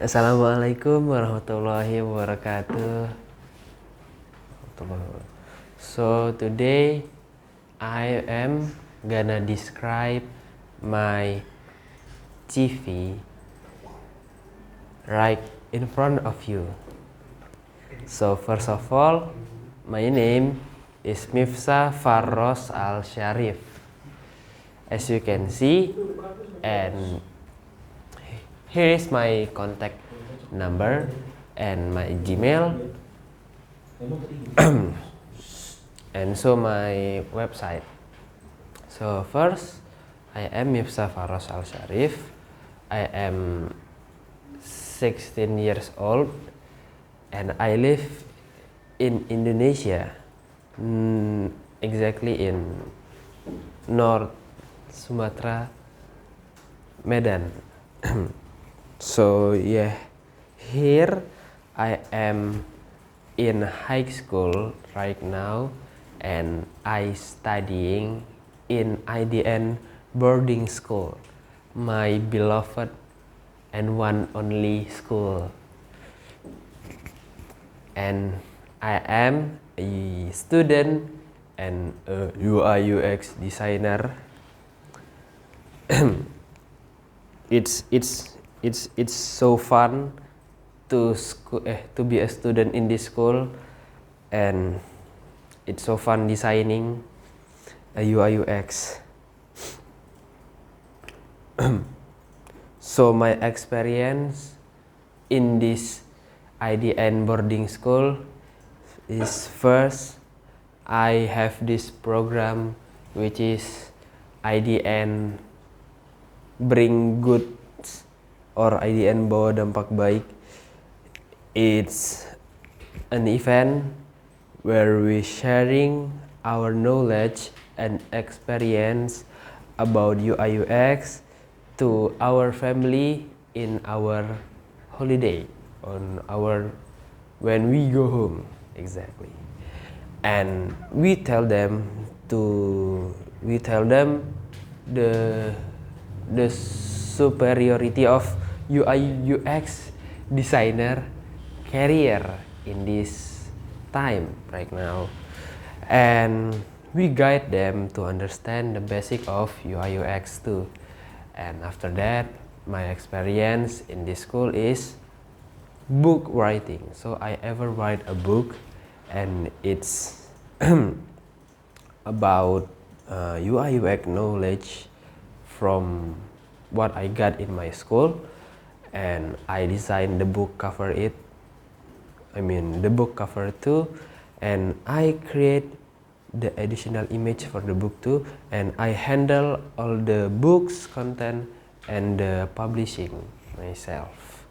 Assalamualaikum warahmatullahi wabarakatuh. So today I am gonna describe my TV right in front of you. So first of all, my name is Mifsa Farros Al Sharif. As you can see, and here is my contact number and my Gmail and so my website. So first, I am Mifsa Farros Al Sharif. I am 16 years old and I live in Indonesia, exactly in North Sumatra, Medan. So yeah, here I am in high school right now and I studying in IDN boarding school, my beloved and one only school. And I am a student and a UI UX designer. It's so fun to be a student in this school, and it's so fun designing a UI UX. So my experience in this IDN boarding school is first I have this program which is IDN Bring Goods or IDN Bawa Dampak Baik. It's an event where we sharing our knowledge and experience about UI UX to our family in our holiday when we go home, exactly. And we tell them the superiority of UI UX designer career in this time right now, and we guide them to understand the basic of UI UX too. And after that, my experience in this school is book writing. So I ever write a book, and it's about UI UX knowledge from what I got in my school, and I designed the book cover the book cover too, and I create the additional image for the book too, and I handle all the books content and the publishing myself.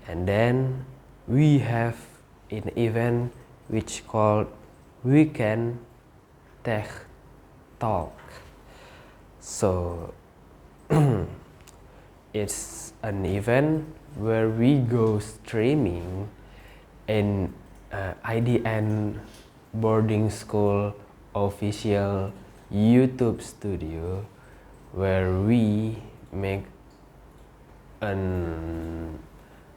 And then we have an event which called Weekend Tech Talk. So it's an event where we go streaming in IDN boarding school official YouTube studio, where we make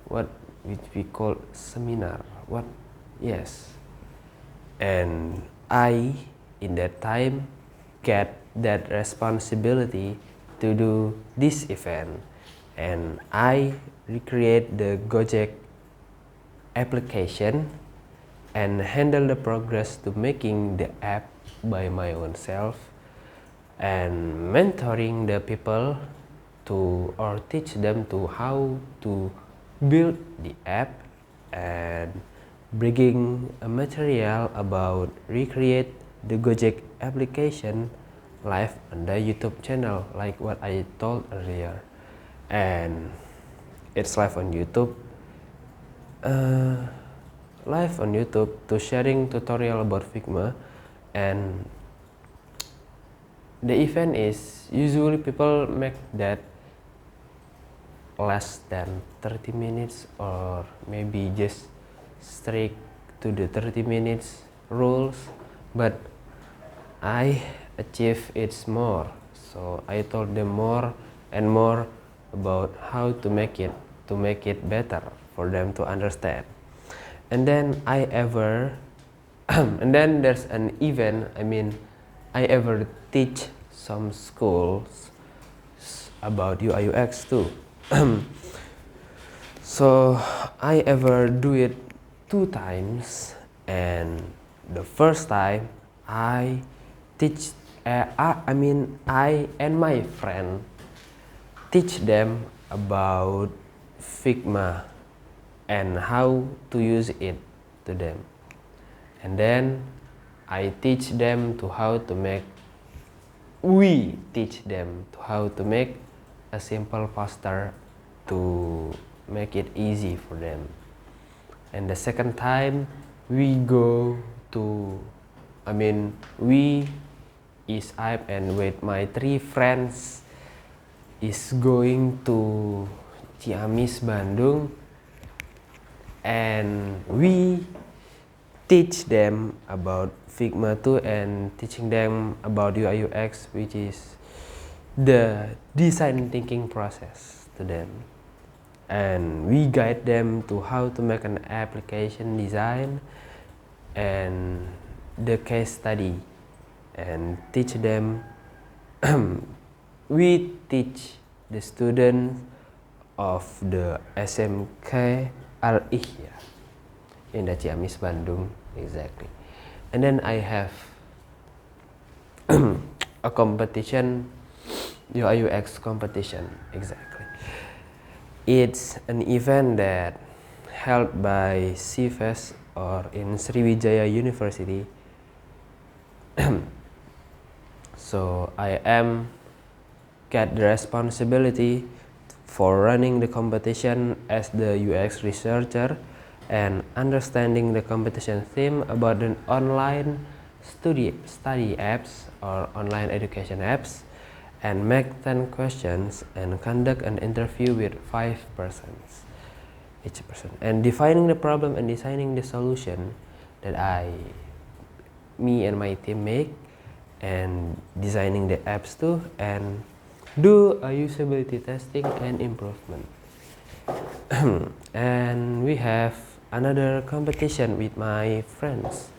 what we call seminar. And I in that time get that responsibility to do this event, and I recreate the Gojek application and handle the progress to making the app by my own self, and mentoring the people to or teach them to how to build the app, and bringing a material about recreate the Gojek application live on the YouTube channel, like what I told earlier. And it's live on YouTube to sharing tutorial about Figma. And the event is usually people make that less than 30 minutes, or maybe just strict to the 30 minutes rules, but I achieve it's more. So I told them more and more about how to make it. to make it better for them to understand. And then and then there's an event, I ever teach some schools about UI UX too. So I ever do it 2 times, and the first time I teach, I and my friend teach them about Figma and how to use it to them. And then we teach them to how to make a simple poster to make it easy for them. And the second time we go to, I and with my 3 friends is going to Ciamis, Bandung, and we teach them about Figma too, and teaching them about UI UX, which is the design thinking process to them. And we guide them to how to make an application design and the case study, and teach them we teach the students of the SMK Al-Ihya in the Ciamis, Bandung, exactly. And then I have a competition, UI UX competition, exactly. It's an event that held by CFES or in Sriwijaya University. So I get the responsibility for running the competition as the UX researcher and understanding the competition theme about the online study apps or online education apps, and make 10 questions and conduct an interview with 5 persons, each person, and defining the problem and designing the solution that me and my team make, and designing the apps too, and do a usability testing and improvement. And we have another competition with my friends.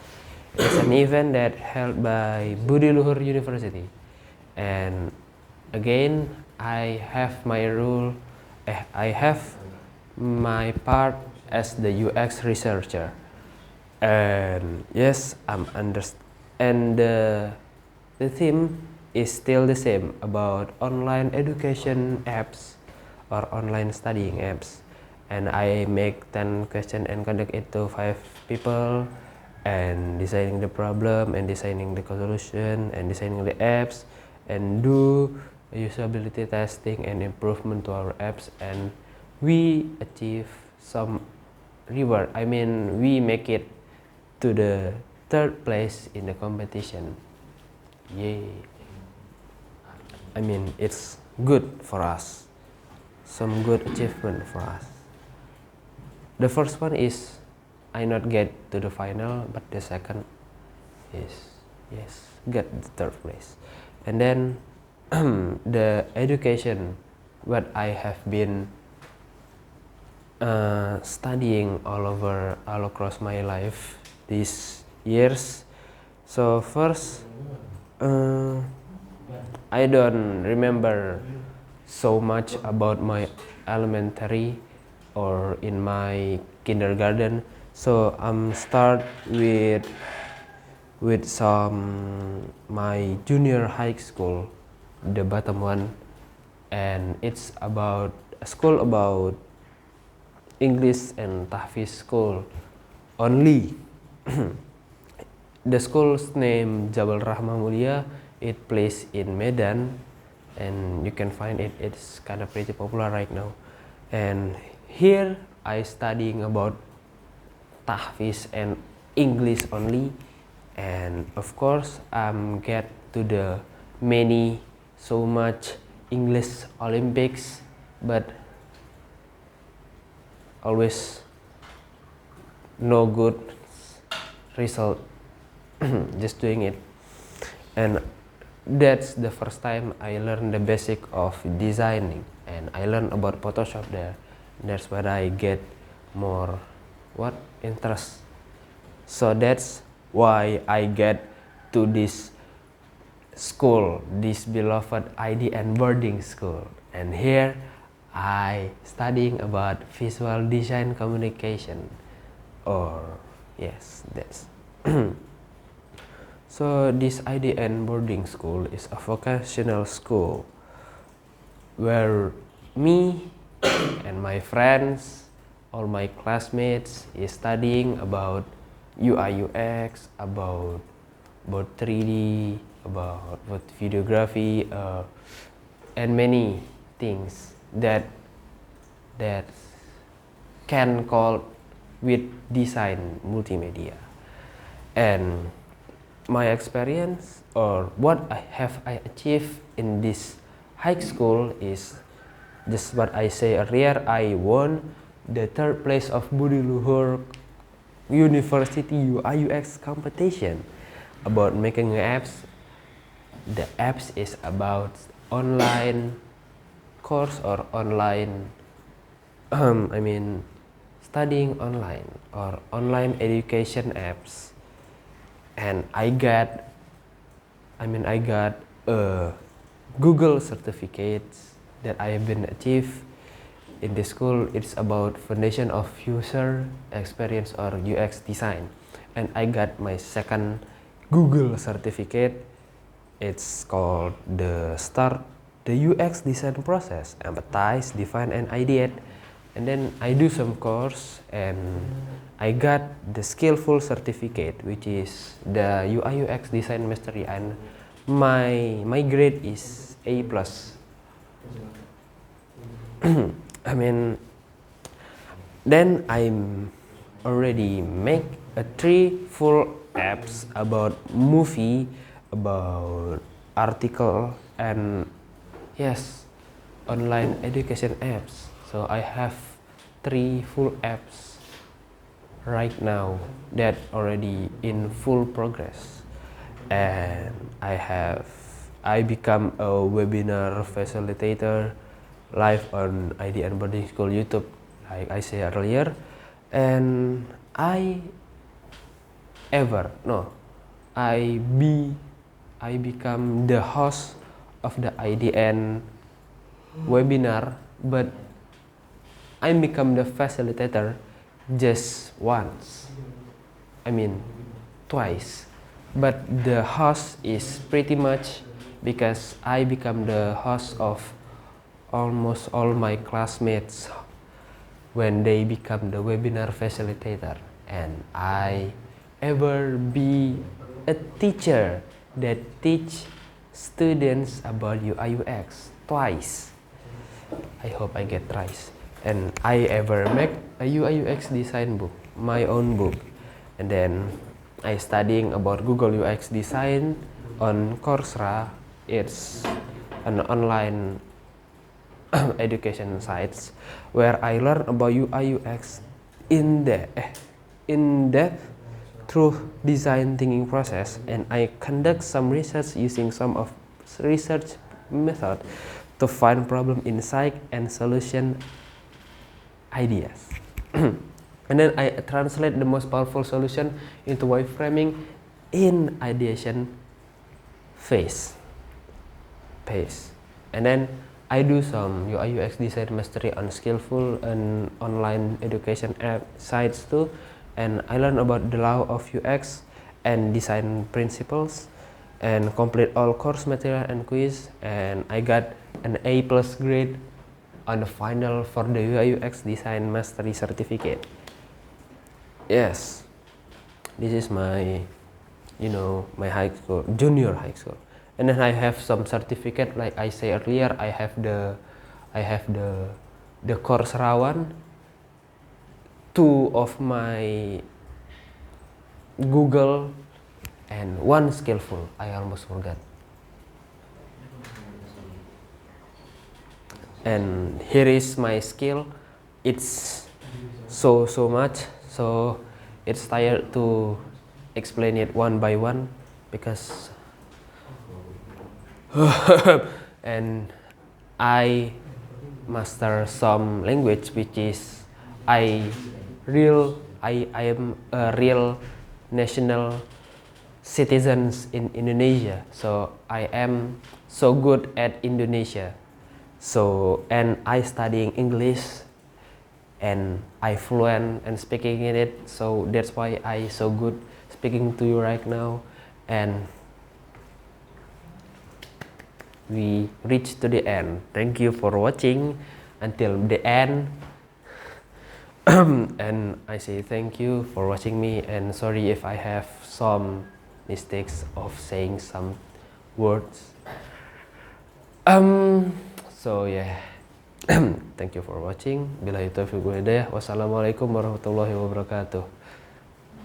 It's an event that held by Budi Luhur University, and again I have my part as the UX researcher, and yes, and the theme is still the same about online education apps or online studying apps, and I make 10 questions and conduct it to 5 people, and designing the problem and designing the solution and designing the apps, and do usability testing and improvement to our apps, and we achieve some reward. We make it to the 3rd place in the competition. Yay! It's good for us, some good achievement for us. The first one is I not get to the final, but the second is get the 3rd place. And then the education what I have been studying all across my life these years. So first, I don't remember so much about my elementary or in my kindergarten, so start with some my junior high school, the bottom one, and it's about a school about English and Tahfiz school only. The school's name Jabal Rahmah Mulia. It plays in Medan, and you can find it. It's kind of pretty popular right now. And here I studying about Tahfiz and English only, and of course get to the so much English Olympics, but always no good result just doing it. And that's the first time I learned the basic of designing, and I learned about Photoshop there. That's when I get more interest. So that's why I get to this school, this beloved IDN boarding school. And here I studying about visual design communication. Or yes, that's so this IDN boarding school is a vocational school where me and my friends, all my classmates is studying about UI UX, about 3D, about videography, and many things that can call with design multimedia. And my experience or what I achieved in this high school is just what I say earlier. I won the 3rd place of Budi Luhur University UI UX competition about making apps. The apps is about online course or online studying online or online education apps. And I got a Google certificates that I have been achieved in this school. It's about foundation of user experience or UX design, and I got my 2nd Google certificate. It's called the Start the UX design process, empathize, define, and ideate. And then I do some course and I got the skillful certificate, which is the UI UX design mastery, and my grade is A+. Then I'm already make 3 full apps about movie, about article, and yes, online education apps. So I have 3 full apps right now that already in full progress. And I become a webinar facilitator live on IDN Boarding School YouTube, like I said earlier. And I become the host of the IDN webinar, but I become the facilitator just once. Twice. But the host is pretty much because I become the host of almost all my classmates when they become the webinar facilitator. And I ever be a teacher that teach students about UI UX twice. I hope I get thrice. And I ever make a UI UX design book, my own book. And then I studying about Google UX design on Coursera. It's an online education sites where I learn about UI UX in depth through design thinking process, and I conduct some research using some of research method to find problem insight and solution ideas. And then I translate the most powerful solution into wireframing in ideation phase. And then I do some UI UX design mastery on skillful and online education app sites too. And I learn about the law of UX and design principles, and complete all course material and quiz. And I got an A+ grade on the final for the UI UX design mastery certificate. Yes, this is my my high school, junior high school. And then I have some certificate, like I say earlier. I have the Coursera one, 2 of my Google, and 1 skillful. I almost forgot. And here is my skill. It's so much, so it's tired to explain it one by one, because and I master some language, which is I am a real national citizens in Indonesia. So I am so good at Indonesia. So and I studying English and I fluent and speaking in it. So that's why I so good speaking to you right now. And we reach to the end. Thank you for watching until the end. And I say thank you for watching me, and sorry if I have some mistakes of saying some words. So yeah. Thank you for watching. Billahi taufiq wal hidayah. Wassalamualaikum warahmatullahi wabarakatuh.